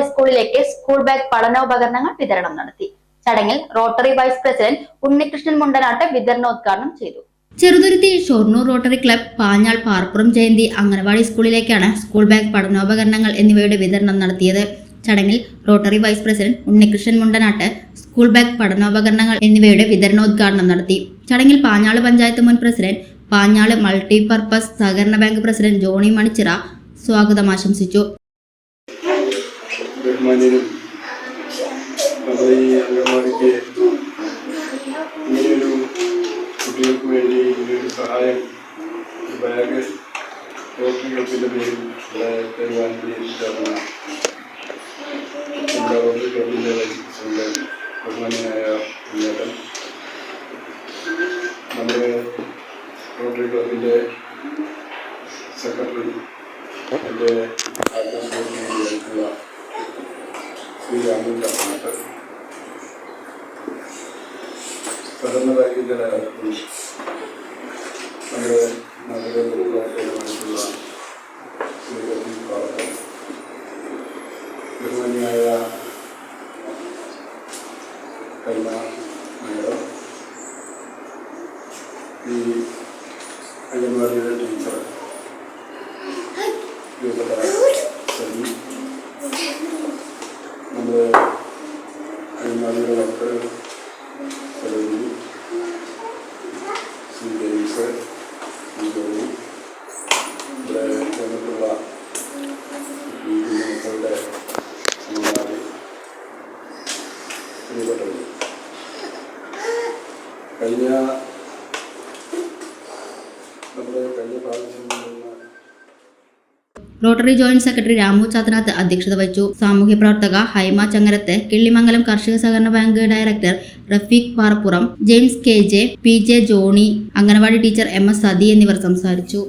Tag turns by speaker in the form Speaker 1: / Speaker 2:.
Speaker 1: അംഗൻവാടി സ്കൂളിലേക്ക് school bag പഠനോപകരണങ്ങൾ വിതരണം നടത്തി. ചടങ്ങിൽ Rotary vice president Unnikrishnan Mundanat വിതരണോദ്ഘാടനം ചെയ്തു. ചെറുതുരുത്തി ഷൊർണൂർ റോട്ടറി ക്ലബ്, പാഞ്ഞാൾ പാർപ്പുറം ജയന്തി അംഗൻവാടി സ്കൂളിലേക്കാണ് സ്കൂൾ ബാഗ് പഠനോപകരണങ്ങൾ എന്നിവയുടെ വിതരണം നടത്തിയത്. ചടങ്ങിൽ Rotary vice president Unnikrishnan Mundanat school bag പഠനോപകരണങ്ങൾ എന്നിവയുടെ വിതരണോദ്ഘാടനം നടത്തി. ചടങ്ങിൽ പാഞ്ഞാള് പഞ്ചായത്ത് മുൻ പ്രസിഡന്റ്, പാഞ്ഞാള് മൾട്ടിപർപ്പസ് സഹകരണ ബാങ്ക് പ്രസിഡന്റ് ജോണി മണിച്ചിറ സ്വാഗതം ആശംസിച്ചു.
Speaker 2: കുട്ടികൾക്ക് വേണ്ടി ഇങ്ങനൊരു സഹായം ബാഗ് റോട്ടറി ക്ലബിൻ്റെ പേരിൽ തരുവാൻ ചേർന്ന നമ്മുടെ റോട്ടറി ക്ലബിൻ്റെ വൈസ് പ്രസിഡന്റ് ബഹുമാന്യനായ നേട്ടൻ, നമ്മുടെ റോട്ടറി ക്ലബിൻ്റെ സെക്രട്ടറി, എൻ്റെ ആത്മീയമായിട്ടുള്ള ശ്രീ രാമൻ ചാപ്പനാട്ട്, സഹകരണ ബാങ്കിൻ്റെ ഡയറക്ടറും നമ്മുടെ നാട്ടിലെ പ്രവർത്തകരുമായിട്ടുള്ള ബഹുമാന്യനായ കരുണ മേഡം, ഈ അംഗൻവാടിയുടെ ടീച്ചർ സരി, നമ്മുടെ അംഗൻവാടിയുടെ ഡോക്ടർ ഇവിടെ ചേർന്നിട്ടുള്ള ഈ കുഞ്ഞുമക്കളുടെ സമുദായ പ്രിയപ്പെട്ടവർ, കഴിഞ്ഞ പ്രാവശ്യം
Speaker 1: Rotary joint secretary Ramu Chathanath അധ്യക്ഷത വഹിച്ചു. സാമൂഹ്യ പ്രവർത്തക ഹൈമ ചങ്ങരത്ത്, കിള്ളിമംഗലം കർഷക സഹകരണ bank director Rafeeq Parappuram, James KJ, PJ Johnny, anganwadi teacher MS Sathi എന്നിവർ സംസാരിച്ചു.